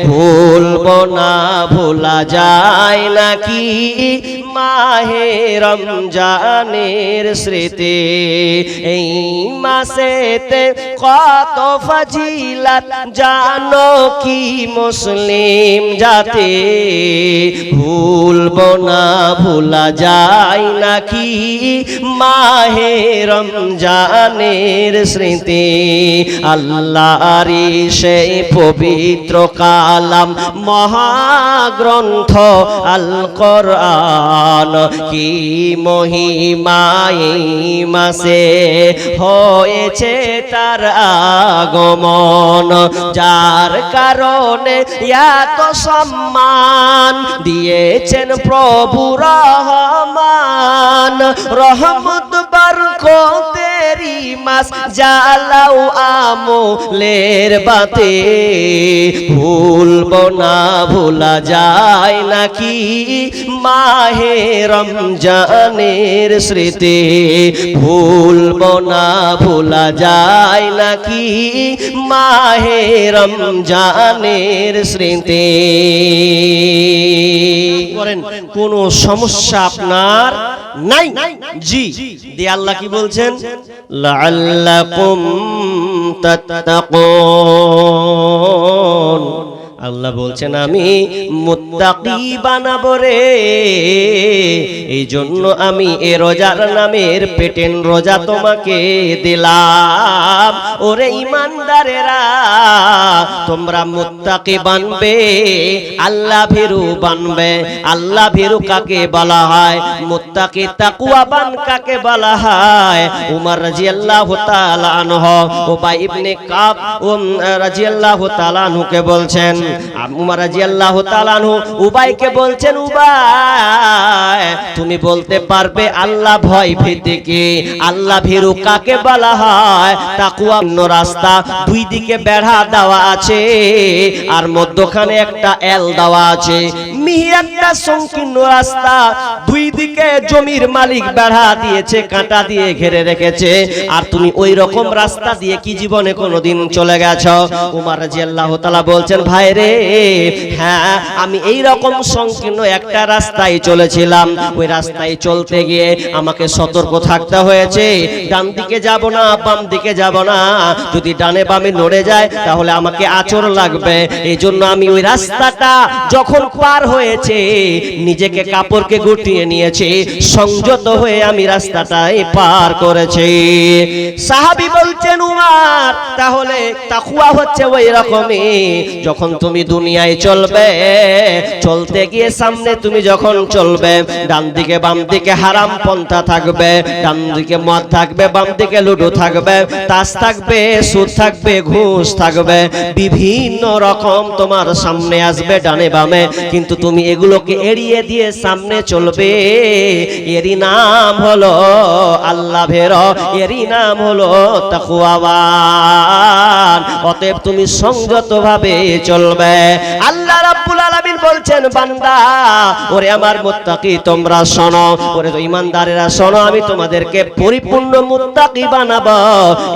ভুলবো না ভোলা যায় নাকি মাহে রমজানের স্মৃতি। এই মাসেতে কত ফজিলত জানো কি মুসলিম জাতি। ভুলবো না ভোলা যায় নাকি মাহে রমজানের স্মৃতি। আল্লাহর সেই পবিত্র কালাম মহাগ্রন্থ আল কোরআন কি মহিমা এই মাসে হয়েছে তার আগমন। যার কারণে এত সম্মান দিয়েছেন প্রভু রহমান। রহমত বরকতেরি মাস জ্বালাও আমলের বাতি। ভুলবো না ভোলা যায় নাকি মাহে রমজানের স্মৃতি। ভুলবো না ভোলা যায় নাকি মাহে রমজানের স্মৃতি। কোন সমস্যা আপনার নাই? জি দিয়ে আল্লাহ কি বলছেন? লাআল্লাকুম তাত্তাকুন। আল্লাহ বলছেন আমি মুত্তাকি বানাবো রে। এই জন্য আমি এ রোজার নামের পেটেন রোজা তোমাকে দিলাম। ওরে ইমানদারেরা তোমরা মুত্তাকি বানবে, আল্লাহ ভীরু বানবে। আল্লাহ ভীরু কাকে বলা হয়? মুত্তাকি তাকওয়াবান কাকে বলা হয়? উমর রাদিয়াল্লাহু তাআলা আনহু উবাই ইবনে কাব রাদিয়াল্লাহু তাআলা আনহুকে বলছেন, উমর রাদিয়াল্লাহু তাআলা আনহু উবাইকে বলছেন, উবাই তুমি বলতে পারবে আল্লাহ ভয় ভীতি কি? আল্লাহ ভীরু কাকে বলা হয়? তাকওয়া রাস্তা, দুই দিকে বেড়া দেওয়া আছে আর মধ্যখানে একটা এল দেওয়া আছে। মিহি একটা সংকীর্ণ রাস্তা, দুই দিকে জমির মালিক বেড়া দিয়েছে, কাঁটা দিয়ে ঘিরে রেখেছে। আর তুমি ওই রকম রাস্তা দিয়ে কি জীবনে কোনোদিন চলে গেছো? উমর রাদিয়াল্লাহু তাআলা বলছেন, ভাই রে হ্যাঁ আমি এই রকম সংকীর্ণ একটা রাস্তায় চলেছিলাম। ওই রাস্তায় চলতে গিয়ে আমাকে সতর্ক থাকতে হয়েছে। ডান দিকে যাব না, বাম দিকে যাব না। যদি ডানে বামে নড়ে যায় তাহলে আমাকে আঁচড় লাগবে। এই জন্য আমি ওই রাস্তাটা যখন পার হয়েছে নিজেকে কাপড়কে গুটিয়ে নিয়েছি, সংযত হয়ে আমি রাস্তাটাই পার করেছি। সাহাবী বলছেন, উমর তাহলে তাকওয়া হচ্ছে ওই রকমই, যখন তুমি দুনিয়ায় চলবে, চলতে গিয়ে সামনে তুমি যখন চলবে, ডান দিকে বাম দিকে হারাম পন্থা থাকবে, ডান দিকে মদ থাকবে, বাম দিকে লুডো থাকবে, তাস থাকবে, সুদ থাকবে, ঘুষ থাকবে, বিভিন্ন রকম তোমার সামনে আসবে ডানে বামে। কিন্তু তুমি এগুলোকে এড়িয়ে দিয়ে সামনে চলবে। এরই নাম হলো আল্লাহ ভীরু, এরই নাম হলো তাকওয়াবান। অতএব তুমি সংযতভাবে চলবে। আল্লাহ রাব্বুল আলামিন বলছেন, বান্দা ওরে আমার মুত্তাকি তোমরা শোনো, ওরে ঈমানদারেরা শোনো, আমি তোমাদেরকে পরিপূর্ণ মুত্তাকি বানাবো।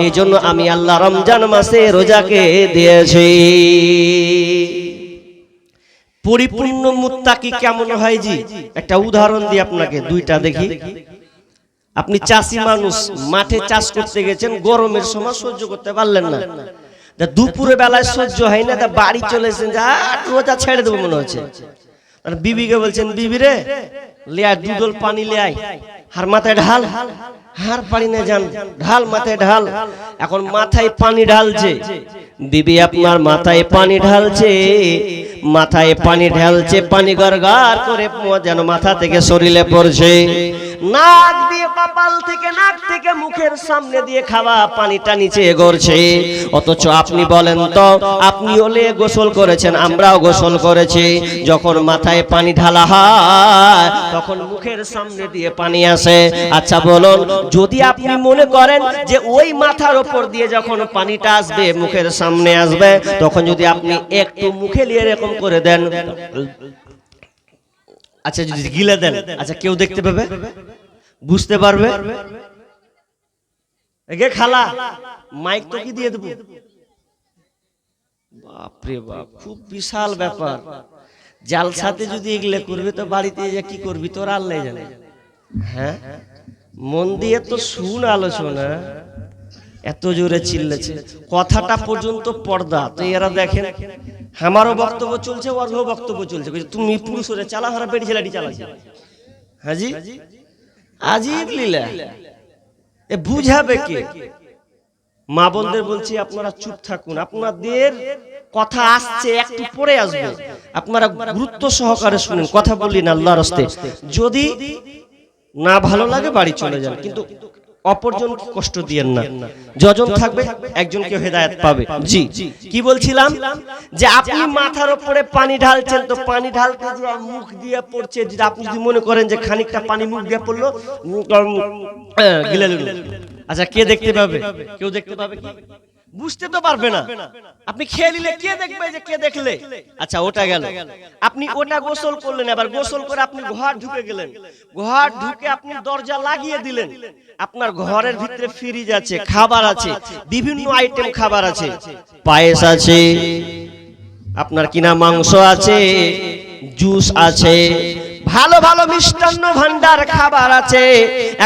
এই জন্য আমি আল্লাহ রমজান মাসে রোজাকে দিয়েছি। পরিপূর্ণ মুত্তাকি কেমন হয় জি? একটা উদাহরণ দিই আপনাকে, দুইটা দেখি। আপনি চাষি মানুষ, মাঠে চাষ করতে গেছেন, গরমের সময় সহ্য করতে পারলেন না, দুপুরে বেলায় সহ্য হয় না, তা বাড়ি চলেছেন, রোজা ছেড়ে দেবো মনে হচ্ছে। বিবিকে বলছেন, বিবি রে লে আয় দুদল পানি লে আয়, হার মাথায় ঢাল। হার পানি না যান, ঢাল মাথায় ঢাল। এখন মাথায় পানি ঢালছে বিবি, আপনার মাথায় পানি ঢালছে, মাথায় পানি ঢালছে, পানি গড়গড় করে যেন মাথা থেকে শরীরে পড়ছে। নাক দিয়ে, কপাল থেকে, নাক থেকে মুখের সামনে দিয়ে খাওয়া পানিটা নিচে গড়ছে। অথচ আপনি বলেন তো, আপনি ওলে গোসল করেছেন, আমরাও গোসল করেছি। যখন মাথায় পানি ঢালা হয় তখন মুখের সামনে দিয়ে পানি আসে। আচ্ছা বলুন, যদি আপনি মনে করেন যে ওই মাথার উপর দিয়ে যখন পানিটা আসবে, মুখের সামনে আসবে, তখন যদি আপনি একটু মুখে নিয়ে এরকম করে দেন, আচ্ছা যদি গিলে দেন, আচ্ছা কেউ দেখতে পাবে? বুঝতে পারবে? খালা মাইক তো কি দিয়ে দেবো, বাপরে বাপ, খুব বিশাল ব্যাপার। জালসাতে যদি এগুলো করবে তো বাড়িতে যে কি করবি তোর আল্লাহ জানে। হ্যাঁ, মন দিয়ে তো শুন আলোচনা, এত জোরে চিল্লেছে, কথাটা পর্যন্ত পর্দা। তো এরা দেখেন আমারও বক্তব্য চলছে, ওরও বক্তব্য চলছে, তুমি পুরুষ হলে চালা, হারা বেটি ছেলেটি চালাচ্ছে। হাজি আজিব লীলা, এ বুঝাবে কে? মা বোনদের বলছি আপনারা চুপ থাকুন, আপনাদের কথা আসছে, একটু পরে আসবে, আপনারা গুরুত্ব সহকারে শুনুন, কথা বলি না আল্লাহর রাস্তে। যদি না ভালো লাগে বাড়ি চলে যান, কিন্তু অপরজনকে কষ্ট দিয়েন না। যজন থাকবে একজনকে হেদায়েত পাবে। জি, কি বলছিলাম, যে আপনি মাথার উপরে পানি ঢালছেন, তো পানি ঢালতে যে মুখ দিয়ে পড়ছে, যদি আপনি যদি মনে করেন যে খানিকটা পানি মুখ দিয়ে পড়লো, গিলে নিল, আচ্ছা কে দেখতে পাবে? কেউ দেখতে পাবে কি? বুঝতে তো পারবে না। আপনি খেয়ে নিলে কে দেখবে যে কে দেখলে? আচ্ছা ওটা গেল, আপনি ওটা গোসল করলেন, আবার গোসল করে আপনি ঘর ঢুকে গেলেন, ঘর ঢুকে আপনি দরজা লাগিয়ে দিলেন, আপনার ঘরের ভিতরে ফ্রিজ আছে, খাবার আছে, বিভিন্ন আইটেম খাবার আছে, পায়েস আছে, আপনার কিনা মাংস আছে, জুস আছে, ভালো ভালো মিষ্টান্ন ভান্ডার খাবার আছে।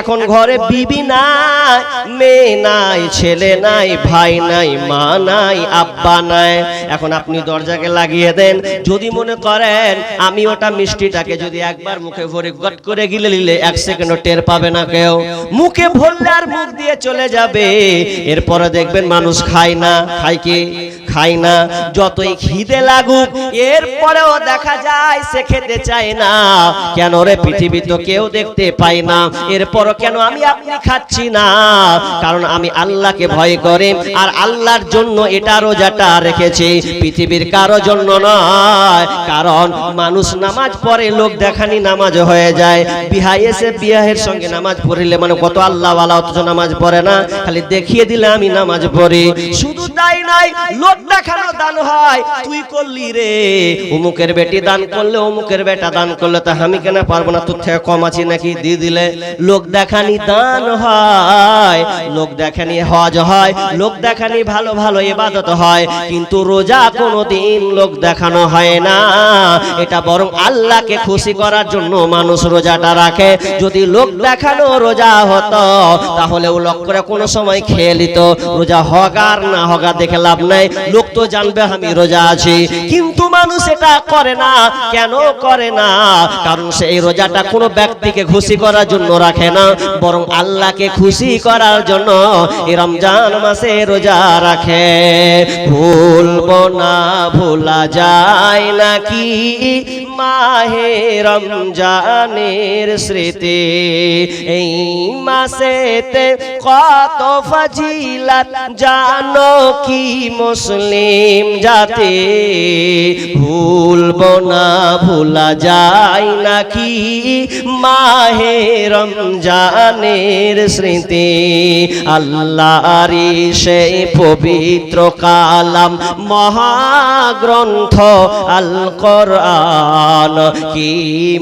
এখন ঘরে বিবি নাই, মেয়ে নাই, ছেলে নাই, ভাই নাই, মা নাই, আব্বা নাই। এখন আপনি দরজাকে লাগিয়ে দেন, যদি মনে করেন আমি ওটা মিষ্টিটাকে যদি একবার মুখে ভরে গট করে গিলে নিলে 1 সেকেন্ডও টের পাবে না কেউ, মুখে ভরলে আর মুখ দিয়ে চলে যাবে। এরপরে দেখবেন মানুষ খায় না, খায় কি? খায় না। যতই খিদে লাগুক এরপরেও দেখা যায় সে খেতে চায় না। কেন রে? পৃথিবী তো কেউ দেখতে পায় না, এরপরও কেন আমি আপনি খাচ্ছি না? কারণ আমি আল্লাহকে ভয় করি, আর আল্লাহর জন্য এটা রোজাটা রেখেছি, পৃথিবীর কারো জন্য নয়। কারণ মানুষ নামাজ পড়ে, লোক দেখানি নামাজ হয়ে যায়। বিহাই এসে বিয়াহের সঙ্গে নামাজ পড়িলে মানে কত আল্লাহওয়ালা, অথচ নামাজ পড়ে না, খালি দেখিয়ে দিলে আমি নামাজ পড়ি। শুধু তাই নয়, লোক দেখানো দান হয়, তুই করলি রে, অমুকের বেটি দান করলে, অমুকের বেটা দান করলে, তা আমি কেন পারবো না? তোর থেকে কম আছি নাকি? দিয়ে দিলে। লোক দেখানি দান হয়, লোক দেখানি হজ হয়, লোক দেখানি ভালো ভালো ইবাদত হয়, কিন্তু রোজা কোনোদিন লোক দেখানো হয় না। এটা বরং আল্লাহকে খুশি করার জন্য মানুষ রোজাটা রাখে। যদি লোক দেখানো রোজা হতো তাহলে ও লোক করে কোনো সময় খেয়ে নিত। রোজা হগার না হগা দেখে লাভ নাই, লোক তো জানবে আমি রোজা আছি। কিন্তু মানুষ এটা করে না। কেন করে না? কারণ সেই রোজাটা কোনো ব্যক্তিকে খুশি করার জন্য রাখে না, বরং আল্লাহকে খুশি করার জন্য এই রমজান মাসে রোজা রাখে। ভুলবো না, ভোলা যায় নাকি মাহে রমজানের স্মৃতি? এই মাসেতে কত ফজিলত জানো কি মুসলিম জাতি? ভুলবো না, ভোলা যায় নাকি মাহে রমজানের স্মৃতি? আল্লাহরই সেই পবিত্র কালাম মহাগ্রন্থ আল কোরআন, কি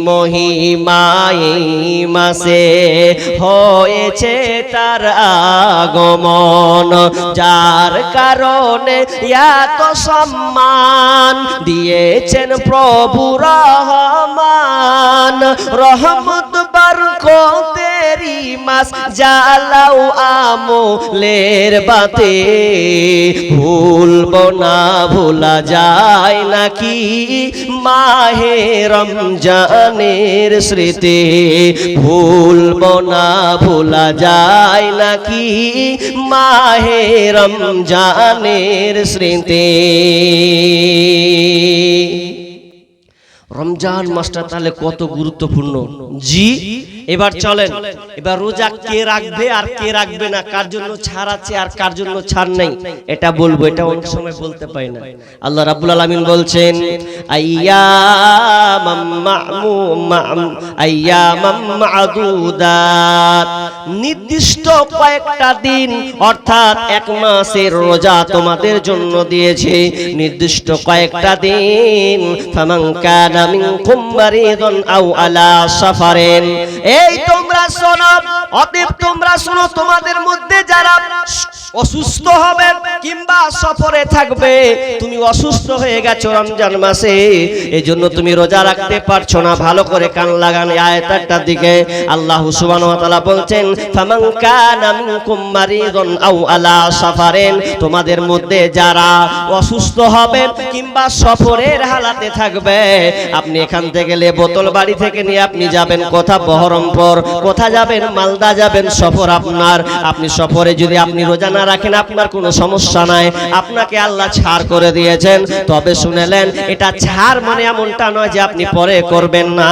মহিমা এই মাসে হয়েছে তার আগমন, যার কারণে এত সম্মান দিয়েছেন প্রভু রহমান। রহমত বরকতেরি মাস, জ্বালাও আমলের বাতে। ভুলবো না, ভোলা যায় নাকি মাহে রমজানের স্মৃতি? ভুলবো না, ভোলা যায় নাকি মাহে রমজানের স্মৃতি? রমজান মাসটা তাহলে কত গুরুত্বপূর্ণ। জি, এবার চলেন, এবার রোজা কে রাখবে আর কে রাখবে না, কার জন্য ছাড় আছে আর কার জন্য ছাড় নেই, এটা বলবো। এটা অনেক সময় বলতে পাই না। আল্লাহ রাব্বুল আলামিন বলছেন আইয়ামাম মা'দুদাত, নির্দিষ্ট কয়েকটা দিন অর্থাৎ 1 মাসের রোজা তোমাদের জন্য দিয়েছে, নির্দিষ্ট কয়েকটা দিন। ফামান কানা মিনকুম মারিদান আও আলা সাফারিন, এই তোমরা শোনো, অতএব তোমরা শোনো, তোমাদের মধ্যে যারা অসুস্থ হবে কিংবা সফরে থাকবে, তুমি অসুস্থ হয়ে গেছো রমজান মাসে, এজন্য তুমি রোজা রাখতে পারছো না। ভালো করে কান লাগান আয়াতটার দিকে। আল্লাহ সুবহানাহু ওয়া তাআলা বলছেন, ফামান কানা মিনকুম মারিদুন আও আলা সাফারিন, তোমাদের মধ্যে যারা অসুস্থ হবে কিংবা সফরের হালাতে থাকবে, আপনি এখান থেকে গেলে বোতল বাড়ি থেকে নিয়ে আপনি যাবেন কোথা, বহরমপুর, কোথা যাবেন, মালদা যাবেন, সফর আপনার। আপনি সফরে যদি আপনি রোজা না রাখেন আপনার কোনো সমস্যা নাই, আপনাকে আল্লাহ ছাড় করে দিয়েছেন। তবে শুনেলেন, এটা ছাড় মানে এমনটা নয় যে আপনি পরে করবেন না,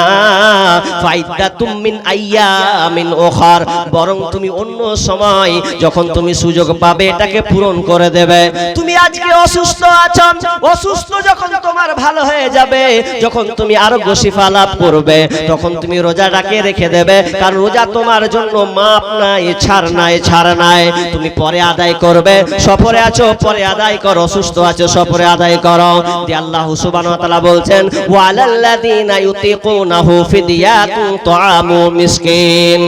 ফাইদাতুম মিন আইয়ামিন উখার, বরং তুমি অন্য সময় যখন তুমি সুযোগ পাবে এটাকে পূরণ করে দেবে। তুমি আজকে অসুস্থ আছো, অসুস্থ যখন তোমার ভালো হয়ে যাবে, যখন তুমি আরোগ্য শিফা লাভ করবে, তখন তুমি রোজাটাকে রেখে দেবে, কারণ রোজা তোমার জন্য মাপ নাই, ছাড় নাই, ছাড় নাই। তুমি পরে আদায় করবে, সফরে আছো পরে আদায় করো, অসুস্থ আছো সফরে আদায় করো। দিয়ে আল্লাহ সুবহানাহু ওয়া তাআলা বলছেন, ওয়ালাল্লাযীনা ইউতিকুনাহু ফিদিয়াতুন তুআমু মিসকিন।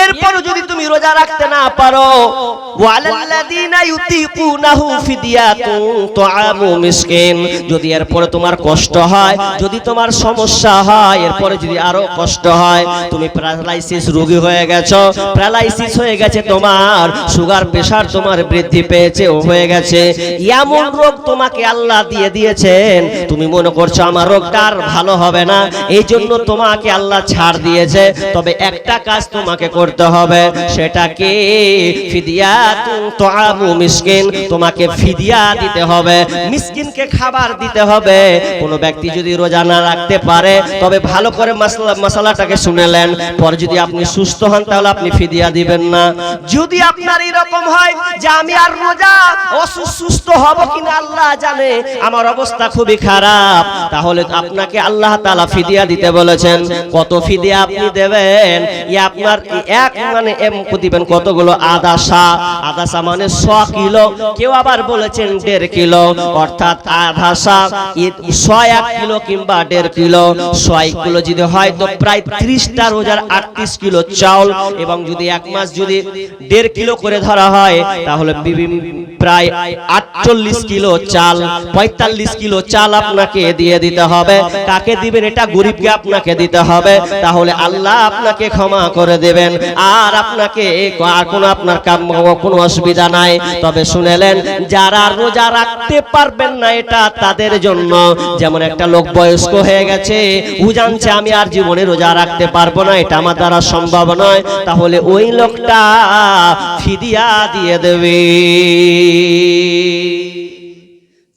এরপরে যদি তুমি রোজা রাখতে না পারো, ওয়ালাল্লাযীনা ইউতিকুনাহু ফিদিয়াতুন তুআমু মিসকিন, যদি এরপরে তোমার কষ্ট হয়, যদি তোমার সমস্যা হয়, এরপরে যদি আরো কষ্ট হয়, তুমি প্যারালাইসিস রোগী হয়ে গেছো, প্যারালাইসিস হয়ে গেছে তোমার, সুগার প্রেসার তোমার বৃদ্ধি পেয়েছে ও হয়ে গেছে, এমন রোগ তোমাকে আল্লাহ দিয়ে দিয়েছেন, তুমি মনে করছো আমার রোগটা আর ভালো হবে না, এই জন্য তোমাকে আল্লাহ ছাড় দিয়েছে। তবে একটা কাজ তোমাকে করতে হবে, সেটা কি, ফিদিয়াতুন তুআমু মিসকিন, তোমাকে ফিদিয়া দিতে হবে, মিসকিনকে খাবার দিতে হবে। কোন ব্যক্তি যদি রোজা না রাখতে পারে, তবে ভালো করে মশলাটাকে শুনেলেন, পরে যদি আপনি সুস্থ হন তাহলে আপনি ফিদিয়া দিবেন না। যদি আপনার এরকম হয় যে আমি আর রোজা অসুস্থ হব কিনা আল্লাহ জানে, আমার অবস্থা খুবই খারাপ, তাহলে আপনাকে আল্লাহ তাআলা ফিদিয়া দিতে বলেছেন। কত ফিদিয়া আপনি দেবেন? আপনার এক মানে দিবেন কতগুলো, আদাসা, আদাসা মানে 100 কিলো, কেউ আবার বলেছেন 1.5 কিলো, অর্থাৎ আদাসা 100 কিলো কিংবা 1.5 কিলো। 100 কিলো যদি হয় তো প্রায় 30টা রোজার 38 কিলো চাউল, এবং যদি এক মাস যদি 1.5 কিলো করে ধরা হয় তাহলে প্রায় 48 কিলো চাল, 45 কিলো চাল আপনাকে দিয়ে দিতে হবে। কাকে দিবেন? এটা গরিবকে আপনাকে দিতে হবে, তাহলে আল্লাহ আপনাকে ক্ষমা করে দেবেন, আর আপনাকে আর আপনার কোনো অসুবিধা নাই। তবে শুনেলেন, যারা রোজা রাখতে পারবেন না এটা তাদের জন্য, যেমন একটা লোক বয়স্ক হয়ে গেছে, ও জানছে আমি আর জীবনে রোজা রাখতে পারবো না, এটা আমার দ্বারা সম্ভব নয়, তাহলে ওই লোকটা ফিদিয়া দিয়ে দেবে,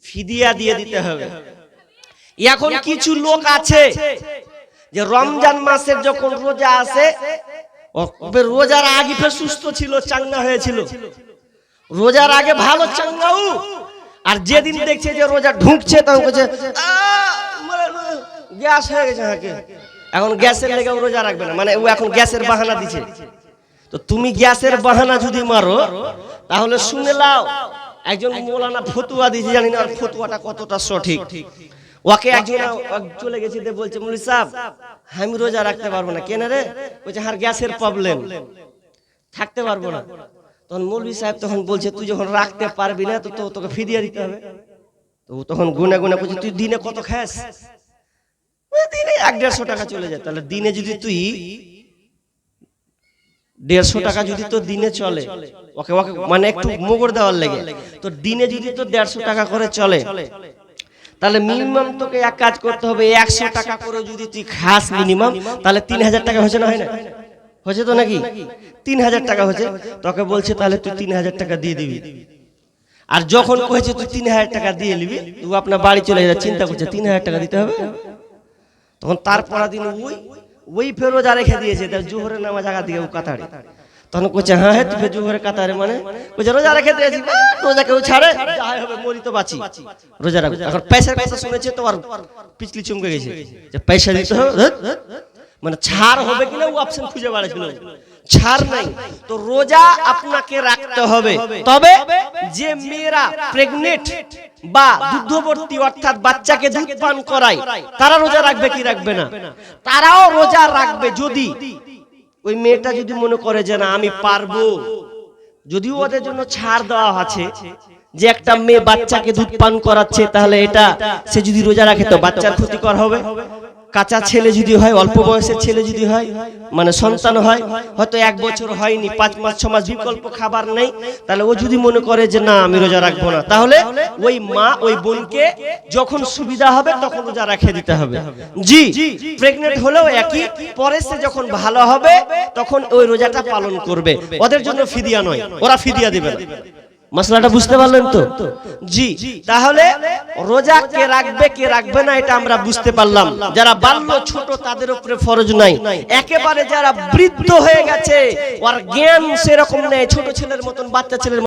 ফিদিয়া দিয়ে দিতে হবে। এখন কিছু লোক আছে যে রমজান মাসের যখন রোজা আসে, রোজার আগে ফের সুস্থ ছিল, চাঙ্গা হয়েছিল, রোজার আগে ভালো চাঙ্গাও, আর যেদিন দেখছে যে রোজা ঢুকছে তখন বলছে গ্যাস হয়ে গেছে, এখন গ্যাসের লেগে রোজা রাখবে না, মানে ও এখন গ্যাসের বাহানা দিছে। তো তুমি গ্যাসের বাহানা যদি মারো তাহলে শুনে লাও, একজন মৌলানা ফতুয়া দিয়েছে, জানি না আর ফতুয়াটা কতটা সঠিক। ওকে একজন চলে গেছে, বলছে মৌলভী সাহেব আমি রোজা রাখতে পারবো না। কেন রে? বলছে আর গ্যাসের প্রবলেম, থাকতে পারবো না। তখন মৌলভী সাহেব তখন বলছে, তুই যখন রাখতে পারবি না তো তোকে ফিদিয়া দিতে হবে। তো তখন গুনে গুনে বলছে, তুই দিনে কত খাস? দিনে 150 টাকা চলে যায়। তাহলে দিনে যদি তুই 150 টাকা যদি তো দিনে চলে, ওকে ওকে মানে একটু মোগর দেওয়ার লেগে, তো দিনে যদি তো 150 টাকা করে চলে, তাহলে মিনিমাম তোকে এক কাজ করতে হবে, 100 টাকা করে যদি তুই খাস মিনিমাম, তাহলে 3000 টাকা হচ্ছে না, হয় না? হচ্ছে তো নাকি? 3000 টাকা হচ্ছে। তোকে বলছে তাহলে তুই 3000 টাকা দিয়ে দিবি। আর যখন কয়েছে তুই 3000 টাকা দিয়ে নিবি, তুই আপনার বাড়ি চলে যা, চিন্তা করছে 3000 টাকা দিতে হবে। তখন তারপর দিন ওই ফের রোজা রেখে দিয়েছে, তার জোহরের নামাজ আগা দিকে ও কাতারে। তখন কইছে হ্যাঁ তুই ফের জোহরের কাতারে, মানে কইছে রোজা রেখে দিয়েছি, রোজা কেউ ছাড়ে, যাই হবে মরি তো বাঁচি, রোজা রাখবো। এখন পয়সার কথা শুনেছে তো আর পিছলি চমকে গেছে যে পয়সা দিতে হবে, মানে ছাড় হবে কিনা ও অপশন খুঁজে বেড়াচ্ছিল, ছাড় নাই। তো রোজা আপনাকে রাখতে হবে। তবে যে মেয়েরা প্রেগনেন্ট বা দুগ্ধবর্তী অর্থাৎ বাচ্চাকে দুধ পান করায়, তারা রোজা রাখবে কি রাখবে না? তারাও রোজা রাখবে যদি ওই মেয়েটা যদি মনে করে যে না আমি পারবো, যদিও ওদের জন্য ছাড় দেওয়া আছে যে একটা মেয়ে বাচ্চাকে দুধ পান করাচ্ছে, তাহলে এটা সে যদি রোজা রাখে তো বাচ্চার ক্ষতিকর হবে। কাঁচা ছেলে যদি হয়, অল্প বয়সের ছেলে যদি হয়, মানে সন্তান হয়, হয়তো 1 বছর হয়নি, 5 মাস 6 মাস বিকল্প খাবার নেই, তাহলে ও যদি মনে করে যে না আমি রোজা রাখবো না, তাহলে ওই মা ওই বোনকে যখন সুবিধা হবে তখন রোজা রেখে দিতে হবে। জি, প্রেগনেন্ট হলেও একই, পরে সে যখন ভালো হবে তখন ওই রোজাটা পালন করবে। ওদের জন্য ফিদিয়া নয়, ওরা ফিদিয়া দিবে না। মশলাটা বুঝতে পারলেন তো? জি, তাহলে রোজা কে রাখবে কে রাখবে না এটা আমরা বুঝতে পারলাম। যারা বাল্য ছোট তাদের উপরে ফরজ নাই। একেবারে যারা বৃদ্ধ হয়ে গেছে, ওর জ্ঞান সেরকম নেই, ছোট ছেলের মতন বাচ্চা ছেলের